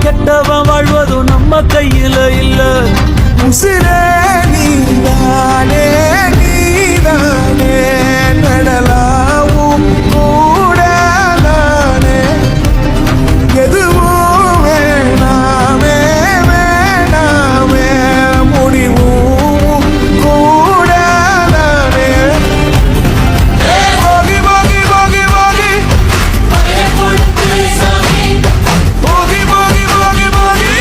கெட்டவன் வாழ்வதும் நம்ம கையில இல்ல. உசிரே நீதானே நீதானே நடலாவும் கூட நானே எதுவும் வேணாமே வேணாமே முடிவும் கூட நானே. போகி போகி போகி போகி போகி போகி போகி போகி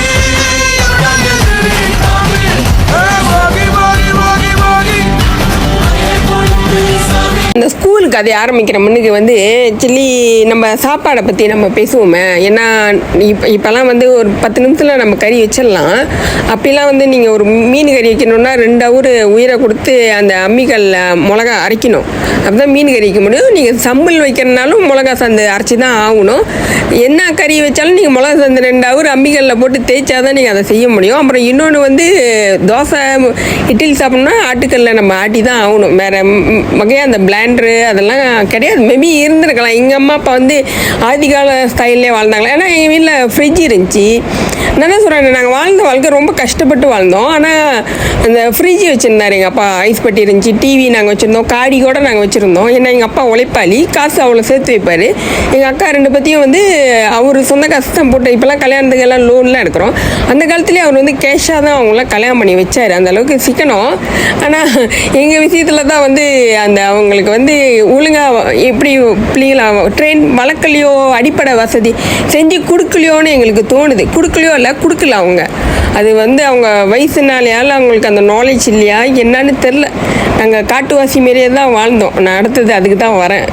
இந்த ஸ்கூல் கதை ஆரம்பிக்கிற முன்னுக்கு வந்து ஆக்சுவலி நம்ம சாப்பாடை பற்றி நம்ம பேசுவோமே. ஏன்னா இப்போல்லாம் வந்து ஒரு 10 நிமிஷத்தில் நம்ம கறி வச்சிடலாம். அப்படிலாம் வந்து நீங்கள் ஒரு மீன் கறி வைக்கணுன்னா 2 ஹவர் உயிரை கொடுத்து அந்த அம்மிக்கல்ல மிளகா அரைக்கணும். அப்போ தான் மீன் கறி வைக்க முடியும். நீங்கள் சம்பல் வைக்கிறனாலும் மிளகா சந்து அரைச்சி தான் ஆகணும். என்ன கறி வச்சாலும் நீங்கள் மிளகா சந்து 2 ஹவர் அம்மிக்கல்ல போட்டு தேய்ச்சா தான் நீங்கள் அதை செய்ய முடியும். அப்புறம் இன்னொன்று வந்து தோசை இட்லி சாப்பிட்ணுன்னா ஆட்டுக்கல்ல நம்ம ஆட்டி தான் ஆகணும். வேறு வகையாக அந்த பிளாண்டரு அதெல்லாம் கிடையாது. மேபி இருந்திருக்கலாம். எங்கள் அம்மா அப்பா வந்து ஆதிகால ஸ்டைல்லே வாழ்ந்தாங்களா. ஏன்னா எங்கள் வீட்டில் ஃப்ரிட்ஜ் இருந்துச்சு. நான் என்ன சொல்கிறேன், நாங்கள் வாழ்ந்த வாழ்க்கை ரொம்ப கஷ்டப்பட்டு வாழ்ந்தோம். ஆனால் அந்த ஃப்ரிட்ஜ் வச்சுருந்தார் எங்கள் அப்பா. ஐஸ் பெட்டி இருந்துச்சு, டிவி நாங்கள் வச்சுருந்தோம், காடி கூட நாங்கள் வச்சுருந்தோம். ஏன்னா எங்கள் அப்பா உழைப்பாளி, காசு அவ்வளோ சேர்த்து வைப்பார். எங்கள் அக்கா 2 பற்றியும் வந்து அவர் சொந்த காசு தான் போட்டு, இப்போல்லாம் கல்யாணத்துக்கெல்லாம் லோன்லாம் எடுக்கிறோம். அந்த காலத்துலேயே அவர் வந்து கேஷாக தான் அவங்களாம் கல்யாணம் பண்ணி வச்சார். அந்த அளவுக்கு சிக்கனம். ஆனால் எங்கள் விஷயத்தில் தான் வந்து அந்த அவங்களுக்கு வந்து ஒழுங்காக எப்படி பிள்ளைங்களா ட்ரெயின் வளர்க்கலையோ, அடிப்படை வசதி செஞ்சு கொடுக்கலையோன்னு எங்களுக்கு தோணுது. கொடுக்கலையோ இல்லை, கொடுக்கல அவங்க. அது வந்து அவங்க வயசுனாலையால் அவங்களுக்கு அந்த நாலேஜ் இல்லையா என்னன்னு தெரில. நாங்கள் காட்டுவாசி மாரியே தான் வாழ்ந்தோம். நான் அடுத்தது அதுக்கு தான் வரேன்.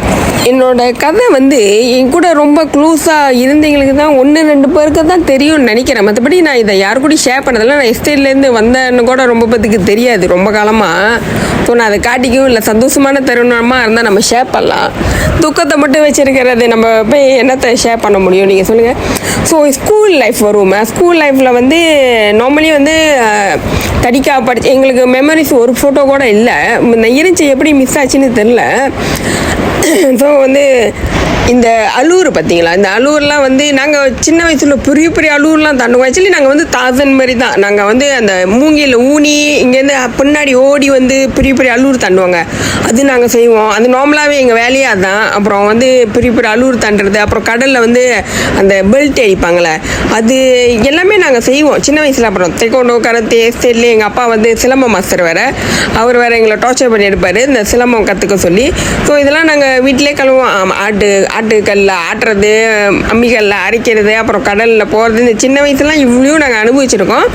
என்னோட கதை வந்து என் கூட ரொம்ப க்ளோஸாக இருந்தவங்களுக்கு தான் 1-2 பேருக்கு தான் தெரியும்னு நினைக்கிறேன். மற்றபடி நான் இதை யாரு கூட ஷேர் பண்ணதில்லை. நான் எஸ்டேட்லேருந்து வந்தேன்னு கூட ரொம்ப பேத்துக்கு தெரியாது ரொம்ப காலமாக. ஸோ நான் அதை காட்டிக்கவும் இல்லை. சந்தோஷமான தருணமாக இருந்தால் நம்ம ஷேர் பண்ணலாம். துக்கத்தை மட்டும் வச்சுருக்கிறது நம்ம போய் என்னத்தை ஷேர் பண்ண முடியும் நீங்கள் சொல்லுங்கள். ஸோ ஸ்கூல் லைஃப் வருவோமே. ஸ்கூல் லைஃப்பில் வந்து நார்மலி வந்து தடிக்கா படிச்சு எங்களுக்கு மெமரிஸ் ஒரு ஃபோட்டோ கூட இல்லை. இருந்துச்சு, எப்படி மிஸ் ஆச்சுன்னு தெரில. ஸோ வந்து இந்த அலூர் பார்த்தீங்களா, இந்த அலூர்லாம் வந்து நாங்கள் சின்ன வயசில் பெரிய பெரிய அலூர்லாம் தாண்டுவோம். ஆக்சுவலி நாங்கள் வந்து தாசன் மாதிரி தான். நாங்கள் வந்து அந்த மூங்கில் ஊனி இங்கேருந்து பின்னாடி ஓடி வந்து பெரிய பெரிய அலூர் தாண்டுவாங்க. அது நாங்கள் செய்வோம். அது நார்மலாகவே எங்கள் வேலையே அதுதான். அப்புறம் வந்து பெரிய பெரிய அலூர் தாண்டுறது, அப்புறம் கடலில் வந்து அந்த பெல்ட் அடிப்பாங்களே, அது எல்லாமே நாங்கள் செய்வோம் சின்ன வயசில். அப்புறம் தெக்கோண்டோ கரத்தே ஸ்டேட்லேயே எங்கள் அப்பா வந்து சிலம்பம் மாஸ்டர் வேறு. அவர் வேறு எங்களை டார்ச்சர் பண்ணி எடுப்பார் இந்த சிலம்பம் கற்றுக்க சொல்லி. ஸோ இதெல்லாம் நாங்கள் வீட்டிலே கழுவோம். ஆட்டுக்கல்ல ஆட்டுறது, அம்மிக்கல்ல அரைக்கிறது, அப்புறம் கடலில் போகிறது. இந்த சின்ன வயசுலாம் இவ்வளோ நாங்கள் அனுபவிச்சிருக்கோம்.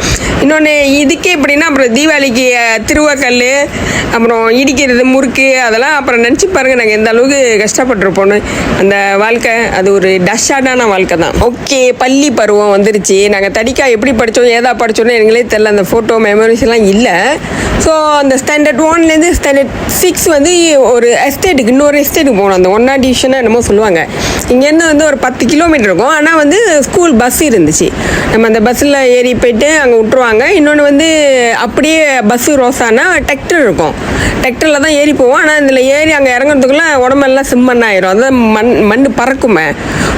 இன்னொன்று இதுக்கே எப்படின்னா, அப்புறம் தீபாவளிக்கு திருவக்கல், அப்புறம் இடிக்கிறது முறுக்கு, அதெல்லாம் அப்புறம் நினச்சி பாருங்கள் நாங்கள் எந்த அளவுக்கு கஷ்டப்பட்டுருப்போன்னு. அந்த வாழ்க்கை அது ஒரு டஷ்ஷாடான வாழ்க்கை தான். ஓகே, பள்ளி பருவம் வந்துருச்சு. நாங்கள் தடிக்கா எப்படி படித்தோம் ஏதா படித்தோன்னு எங்களே தெரில. அந்த ஃபோட்டோ மெமரிஸ்லாம் இல்லை. ஸோ அந்த ஸ்டாண்டர்ட் 1லேருந்து ஸ்டாண்டர்ட் 6 வந்து ஒரு எஸ்டேட்டுக்கு, இன்னொரு எஸ்டேட்டுக்கு போகணும். அந்த 1ஆம் டிவிஷனாக என்னமோ சொல்லுவாங்க. இங்கேருந்து வந்து ஒரு 10 கிலோமீட்டர் இருக்கும். ஆனால் வந்து ஸ்கூல் பஸ் இருந்துச்சு. நம்ம அந்த பஸ்ஸில் ஏறி போய்ட்டு அங்கே விட்டுருவாங்க. இன்னொன்று வந்து அப்படியே பஸ்ஸு ரோஸானா டிராக்டர் இருக்கும். டிராக்டரில் தான் ஏறி போவோம். ஆனால் இதில் ஏறி அங்கே இறங்குறதுக்குள்ளே உடம்பெல்லாம் சிம்மன் ஆயிரும். அதான் மண் பறக்குமே.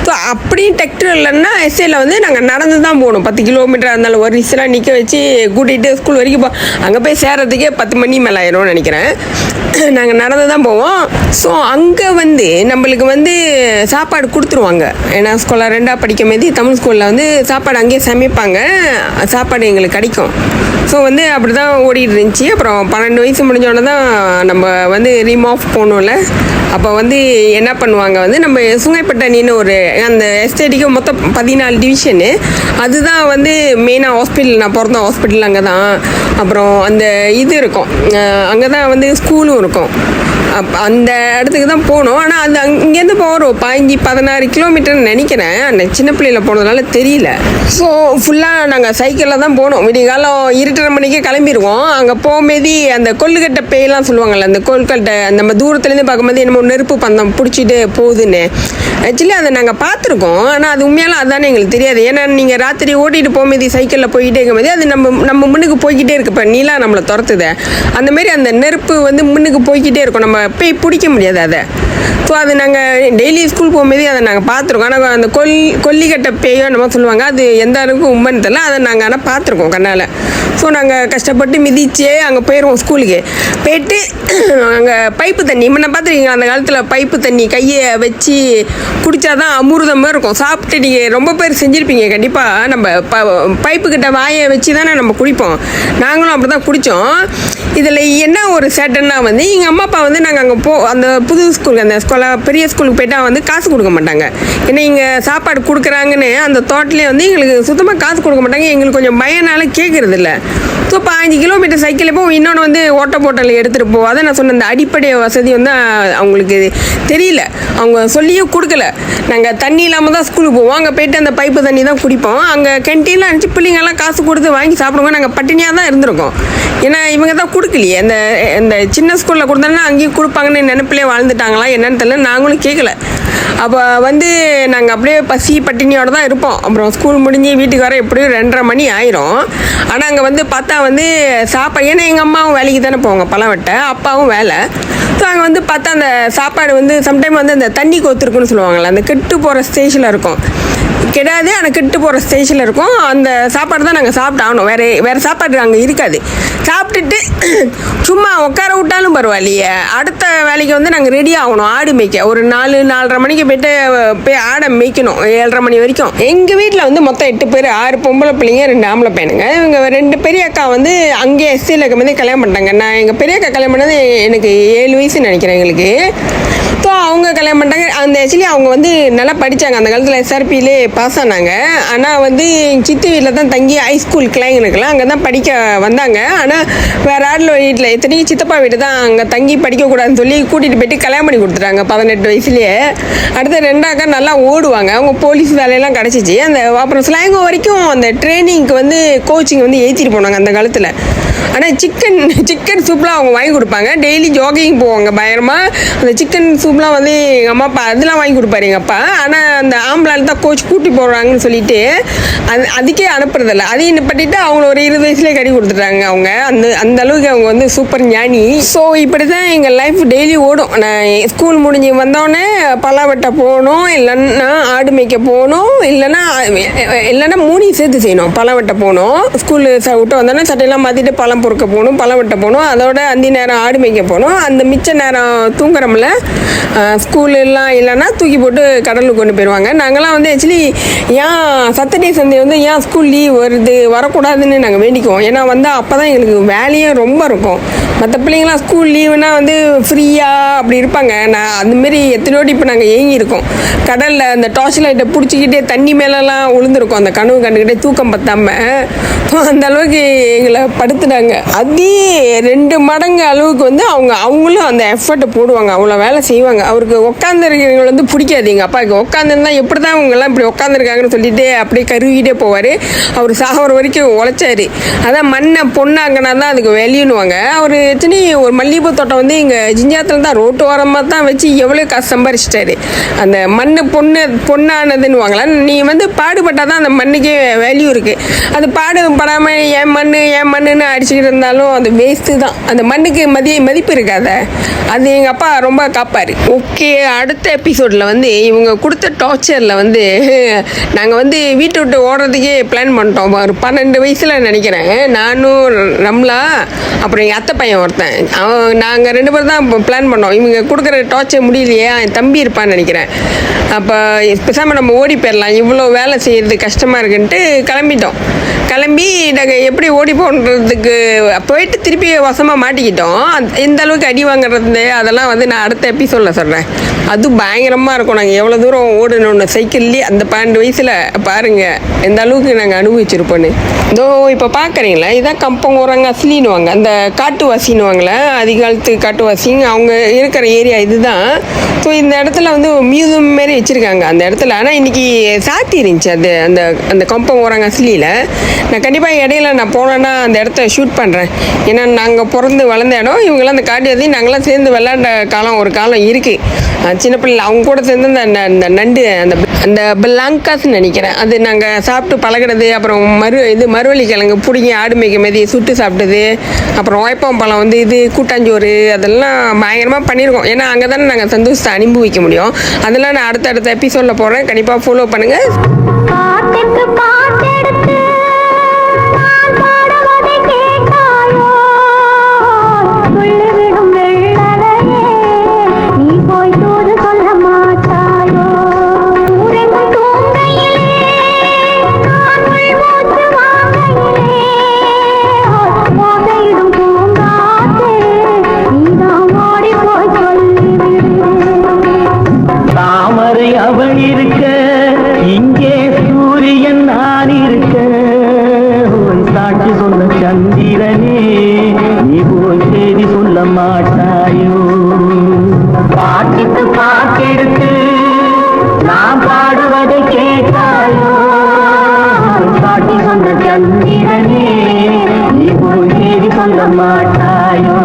ஸோ அப்படியும் டிராக்டர் இல்லைன்னா எஸ்டேட்டில் வந்து நாங்கள் நடந்து தான் போகணும். 10 கிலோமீட்டர் இருந்தாலும் ஒரு ரிஸ்லாம் நிற்க வச்சு கூட்டிகிட்டு ஸ்கூல் வரைக்கும் அங்கே போய் சேர்றதுக்கே 10 மணி மேலே ஆயிரும்னு நினைக்கிறேன். நாங்கள் நடந்து தான் போவோம். ஸோ அங்கே வந்து நம்மளுக்கு வந்து சாப்பாடு கொடுத்துருவாங்க. ஏன்னா ஸ்கூலில் 2ஆக படிக்கும் போது தமிழ் ஸ்கூலில் வந்து சாப்பாடு அங்கேயே சமைப்பாங்க. சாப்பாடு எங்களுக்கு கிடைக்கும். ஸோ வந்து அப்படி தான் ஓடிட்டு இருந்துச்சு. அப்புறம் 12 வயசு முடிஞ்சோடனே தான் நம்ம வந்து ரீமாஃப் போகணும்ல. அப்போ வந்து என்ன பண்ணுவாங்க வந்து நம்ம சுங்கைப்பட்டணின்னு ஒரு அந்த எஸ்டேட்டுக்கு மொத்தம் 14 டிவிஷனு. அதுதான் வந்து மெயினாக ஹாஸ்பிட்டல். நான் பிறந்த ஹாஸ்பிட்டல் அங்கே தான். அப்புறம் அந்த இது இருக்கும், அங்கே தான் வந்து ஸ்கூலும் இருக்கும். அந்த இடத்துக்கு தான் போகணும். ஆனால் அது இங்கேருந்து போகிறோம் 15-16 கிலோமீட்டர்னு நினைக்கிறேன். அந்த சின்ன பிள்ளையில் போனதுனால தெரியல. ஸோ ஃபுல்லாக நாங்கள் சைக்கிளில் தான் போனோம். விடிய காலம் 2:30 மணிக்கே கிளம்பிடுவோம். அங்கே போகும்போது அந்த கொல்லுக்கட்டை பேயெல்லாம் சொல்லுவாங்கள்ல, அந்த கொல்கட்டை நம்ம தூரத்துலேருந்து பார்க்கும்போது என்னமோ நெருப்பு பந்தம் பிடிச்சிட்டு போகுதுன்னு. ஆக்சுவலி அதை நாங்கள் பார்த்துருக்கோம். ஆனால் அது உண்மையாலும் அதுதானே எங்களுக்கு தெரியாது. ஏன்னா நீங்கள் ராத்திரி ஓட்டிகிட்டு போகும்போது சைக்கிளில் போய்கிட்டே இருக்கும்போது அது நம்ம முன்னுக்கு போய்கிட்டே இருக்கு. இப்போ நீலாம் நம்மளை துரத்துது. அந்தமாரி அந்த நெருப்பு வந்து முன்னுக்கு போய்கிட்டே இருக்கும். நம்ம போய் பிடிக்க முடியாது அதை. ஸோ அது நாங்கள் டெய்லி ஸ்கூல் போகும்போதே அதை நாங்கள் பார்த்துருக்கோம். ஆனால் அந்த கொல்லிக்கட்டை பேயோ நம்ம சொல்லுவாங்க, அது எந்த அளவுக்கு உண்மைன்னு தெரியல, அதை நாங்கள் ஆனால் பார்த்துருக்கோம் கண்ணால். ஸோ நாங்கள் கஷ்டப்பட்டு மிதிச்சே அங்கே போயிடுவோம் ஸ்கூலுக்கு. போயிட்டு அங்கே பைப்பு தண்ணி முன்ன பார்த்துருக்கீங்க, அந்த காலத்தில் பைப்பு தண்ணி கையை வச்சு குடித்தாதான் அமிர்தமாக இருக்கும். சாப்பிட்டு நீங்கள் ரொம்ப பேர் செஞ்சுருப்பீங்க கண்டிப்பாக. நம்ம பைப்புக்கிட்ட வாயை வச்சு தானே நம்ம குடிப்போம். நாங்களும் அப்படி தான் குடித்தோம். இதில் என்ன ஒரு சேட்டன்னா வந்து எங்கள் அம்மா அப்பா வந்து நாங்கள் அங்கே அந்த புது ஸ்கூலுக்கு, அந்த பெரிய ஸ்கூலுக்கு போயிட்டால் வந்து காசு கொடுக்க மாட்டாங்க. ஏன்னா இங்கே சாப்பாடு கொடுக்குறாங்கன்னு அந்த தோட்டலேயே வந்து எங்களுக்கு சுத்தமாக காசு கொடுக்க மாட்டாங்க. எங்களுக்கு கொஞ்சம் பயனால கேட்குறது இல்லை. ஸோ 5 கிலோமீட்டர் சைக்கிள் போவோம். இன்னொன்று வந்து ஓட்ட போட்டல் எடுத்துகிட்டு போவோம். அதை நான் சொன்ன அந்த அடிப்படை வசதி வந்து அவங்களுக்கு தெரியல, அவங்க சொல்லியும் கொடுக்கல. நாங்கள் தண்ணி இல்லாமல் தான் ஸ்கூலுக்கு போவோம். அங்கே போயிட்டு அந்த பைப்பு தண்ணி தான் குடிப்போம். அங்கே கேன்டீனில் அனுப்பிச்சு பிள்ளைங்கெல்லாம் காசு கொடுத்து வாங்கி சாப்பிடுவோம். நாங்கள் பட்டினியாக தான் இருந்திருக்கோம். ஏன்னா இவங்க தான் கொடுக்கலையே. இந்த சின்ன ஸ்கூலில் கொடுத்தாங்கன்னா அங்கேயும் கொடுப்பாங்கன்னு நினைப்பிலே வாழ்ந்துட்டாங்களா என்னன்னு தெரியல, நாங்களும் கேட்கல. அப்போ வந்து நாங்கள் அப்படியே பசி பட்டினியோடு தான் இருப்போம். அப்புறம் ஸ்கூல் முடிஞ்சு வீட்டுக்கு வர எப்படியும் 2:30 மணி ஆயிரும். ஆனால் அங்கே வந்து பார்த்தா வந்து சாப்பாடு, ஏன்னா எங்கள் அம்மாவும் வேலைக்கு தானே போவாங்க பழவட்டை, அப்பாவும் வேலை. ஸோ அங்கே வந்து பார்த்தா அந்த சாப்பாடு வந்து சம்டைம் வந்து அந்த தண்ணி கொத்துருக்குன்னு சொல்லுவாங்கள்ல, அந்த கெட்டு போகிற ஸ்டேஜில் இருக்கும். கெடாது ஆனால் கெட்டு போகிற ஸ்டேஜில் இருக்கும். அந்த சாப்பாடு தான் நாங்கள் சாப்பிட்டாகணும். வேறு சாப்பாடு அங்கே இருக்காது. சாப்பிட்டுட்டு சும்மா உட்கார விட்டாலும் பரவாயில்லையே, அடுத்த வேலைக்கு வந்து நாங்கள் ரெடி ஆகணும். ஆடு மேய்க்க ஒரு 4-4:30 மணிக்கு போய் ஆடை மேய்க்கணும் 7:30 மணி வரைக்கும். எங்கள் வீட்டில் வந்து மொத்தம் 8 பேர், 6 பொம்பளை பிள்ளைங்க, 2 ஆம்பளை பையனுங்க. இவங்க 2 பெரிய அக்கா வந்து அங்கேயே எஸ்சியில் இருக்கும்போதே கல்யாணம் பண்ணிட்டாங்க. நான் எங்கள் பெரிய அக்கா கல்யாணம் பண்ணது எனக்கு 7 வயசுன்னு நினைக்கிறேன் எங்களுக்கு. ஸோ அவங்க கல்யாணம் பண்ணிட்டாங்க. அந்த ஆக்சுவலி அவங்க வந்து நல்லா படித்தாங்க. அந்த காலத்தில் SRPலே பாஸ் ஆனாங்க. ஆனால் வந்து சித்தி வீட்டில் தான் தங்கி ஹைஸ்கூல் கிளைங்களுக்கெல்லாம் அங்கே தான் படிக்க வந்தாங்க. ஆனால் வேறு ஆடில் வீட்டில் இத்தனைக்கும் சித்தப்பா வீட்டு தான் அங்கே தங்கி படிக்கக்கூடாதுன்னு சொல்லி கூட்டிகிட்டு போயிட்டு கல்யாணம் பண்ணி கொடுத்துட்டாங்க 18 வயசுலேயே. அடுத்த 2 அக்கா நல்லா ஓடுவாங்க. அவங்க போலீஸ் வேலையெல்லாம் கிடச்சிச்சு. அப்புறம் ஸ்லாங்கோ வரைக்கும் அந்த ட்ரைனிங்க்கு வந்து கோச்சிங் வந்து ஏற்றிட்டு போனாங்க அந்த காலத்தில். ஆனால் சிக்கன் சூப்லாம் அவங்க வாங்கி கொடுப்பாங்க. டெய்லி ஜாகிங் போவாங்க பயங்கரமாக. அந்த சிக்கன் சூப்லாம் வந்து எங்கள் அம்மா அப்பா அதெல்லாம் வாங்கி கொடுப்பாரு எங்கள் அப்பா. ஆனால் அந்த ஆம்பளால் தான் கோச் கூட்டி போடுறாங்கன்னு சொல்லிட்டு அதுக்கே அனுப்புறதில்ல. அதையும் நிப்பட்டிட்டு அவங்கள ஒரு 20 வயசுலேயே கட்டி கொடுத்துட்டாங்க. அவங்க அந்த அளவுக்கு அவங்க வந்து சூப்பர் ஞானி. ஸோ இப்படி தான் எங்கள் லைஃப் டெய்லி ஓடும். நான் ஸ்கூல் முடிஞ்சு வந்தோடனே பலாவட்டை போகணும், இல்லைன்னா ஆடு மேய்க்க போகணும், இல்லைன்னா 3 சேர்த்து செய்யணும். பலாவட்டை போகணும், ஸ்கூலு விட்டு வந்தோடனே சட்டையெல்லாம் மாற்றிட்டு பழம் பொறுக்க போகணும், பழம் வெட்ட போகணும். அதோட அந்தி நேரம் ஆடு மேய்க்க போகணும். அந்த மிச்ச நேரம் தூங்குறோம்ல, ஸ்கூலெல்லாம் இல்லைன்னா தூக்கி போட்டு கடலுக்கு கொண்டு போயிடுவாங்க. நாங்கள்லாம் வந்து ஆக்சுவலி ஏன் சாட்டர்டே சண்டே வந்து ஏன் ஸ்கூல் லீவ் வரக்கூடாதுன்னு நாங்கள் வேண்டிக்குவோம். ஏன்னா வந்து அப்போ தான் எங்களுக்கு வேலையும் ரொம்ப இருக்கும். மற்ற பிள்ளைங்களாம் ஸ்கூல் லீவுனா வந்து ஃப்ரீயாக அப்படி இருப்பாங்க. நான் அந்தமாரி எத்தனையோடு இப்போ நாங்கள் ஏங்கியிருக்கோம். கடலில் அந்த டார்ச் லைட்டை பிடிச்சிக்கிட்டே தண்ணி மேலெலாம் விழுந்துருக்கோம். அந்த கனவு கண்டுக்கிட்டே தூக்கம் பற்றாமல் அந்த அளவுக்கு எங்களை படுத்துனாங்க. அதே 2 மடங்கு அளவுக்கு வந்து அவங்களும் அந்த எஃபர்ட்டை போடுவாங்க, அவ்வளோ வேலை செய்வாங்க. அவருக்கு உட்காந்துருக்கிறவங்க வந்து பிடிக்காது. எங்கள் அப்பாவுக்கு உட்காந்துருந்தா எப்படி தான் இவங்கெல்லாம் இப்படி உட்காந்துருக்காங்கன்னு சொல்லிட்டு அப்படியே கருவிக்கிட்டே போவார். அவர் சாகிற வரைக்கும் உழைச்சாரு. அதான் மண்ணை பொண்ணாங்கன்னா தான் அதுக்கு வெளியிடுவாங்க. அவர் எத்தனை ஒரு மல்லிகைப்பூ தோட்டம் வந்து இங்கே ஜிஞ்சாத்தில் தான் ரோட்டு ஓரமாக தான் வச்சு எவ்வளோ காசு சம்பாரிச்சிட்டாரு. அந்த மண்ணு பொண்ணானதுன்னு வாங்கலாம். நீங்கள் வந்து பாடுபட்டால் தான் அந்த மண்ணுக்கே வேல்யூ இருக்குது. அது பாடுபடாமல் ஏன் மண்ணுன்னு அடிச்சுக்கிட்டு இருந்தாலும் அது வேஸ்ட்டு தான். அந்த மண்ணுக்கு மதிப்பு இருக்காத. அது எங்கள் அப்பா ரொம்ப காப்பார். ஓகே, அடுத்த எபிசோடில் வந்து இவங்க கொடுத்த டார்ச்சரில் வந்து நாங்கள் வந்து வீட்டை விட்டு ஓடுறதுக்கே பிளான் பண்ணிட்டோம். ஒரு 12 வயசில் நினைக்கிறேன். நானும் ரம்லா அப்புறம் எங்கள் அத்தை பையன் ஒருத்தன், நாங்கள் 2 பேர் தான் பிளான் பண்ணோம். இவங்க கொடுக்குற டார்ச்சர் முடியலையே, என் தம்பி இருப்பான்னு நினைக்கிறேன். அப்போ பேசாமல் நம்ம ஓடி போயிடலாம், இவ்வளோ வேலை செய்கிறது கஷ்டமாக இருக்குன்ட்டு கிளம்பி நாங்கள் எப்படி ஓடி போன்றதுக்கு போயிட்டு திருப்பி வசமாக மாட்டிக்கிட்டோம். எந்த அளவுக்கு அடி வாங்குறது அதெல்லாம் வந்து நான் அடுத்த எபிசோடில் சொல்கிறேன். அது பயங்கரமாக இருக்கும். நாங்கள் எவ்வளோ தூரம் ஓடணுன்னு சைக்கிள்லேயே அந்த 12 வயசில் பாருங்கள் எந்த அளவுக்கு நாங்கள் அனுபவிச்சிருப்போன்னு. இதோ இப்போ பார்க்குறீங்களா, இதான் கம்பங்கூரங்க அஸ்லின்னுவாங்க, அந்த காட்டுவாசின்னுவாங்களே, அதிகாலத்து காட்டுவாசிங்க அவங்க இருக்கிற ஏரியா இதுதான். ஸோ இந்த இடத்துல வந்து மியூசியம் மாரி வச்சுருக்காங்க அந்த இடத்துல. ஆனால் இன்றைக்கி சாத்தி இருந்துச்சு அது அந்த கம்பங்கூரங்க அஸ்லியில். நான் கண்டிப்பாக இடையில நான் போனேன்னா அந்த இடத்த ஷூட் பண்ணுறேன். ஏன்னா நாங்கள் பிறந்து வளர்ந்த இடம், இவங்கெல்லாம் அந்த காட்டு நாங்களாம் சேர்ந்து விளையாண்ட ஒரு காலம் இருக்குது. சின்ன பிள்ளை அவங்க கூட சேர்ந்து அந்த நண்டு அந்த பிளாங்காஸ்ன்னு நினைக்கிறேன், அது நாங்கள் சாப்பிட்டு பழகிறது. அப்புறம் மறுவள்ளி கிழங்கு பிடிங்கி ஆடு மேய்க்க மாதிரி சுட்டு சாப்பிட்டது. அப்புறம் வாய்ப்பாம்பழம் வந்து இது கூட்டாஞ்சோறு, அதெல்லாம் பயங்கரமாக பண்ணியிருக்கோம். ஏன்னா அங்கே தானே நாங்கள் சந்தோஷத்தை அனுபவிக்க முடியும். அதெல்லாம் நான் அடுத்த எபிசோடில் போடுறேன், கண்டிப்பாக ஃபாலோ பண்ணுங்கள். அவள் இருக்க இங்கே சூரியன் நான் இருக்க, சாட்சி சொன்ன சந்திரனே நீ போய் செய்தி சொல்ல மாட்டாயோ? பாட்டுக்கு பாட்டெடுத்து நான் பாடுவதை கேட்டாயோ? சாட்சி சொன்ன சந்திரனே நீ போய் செய்தி சொல்ல மாட்டாயோ?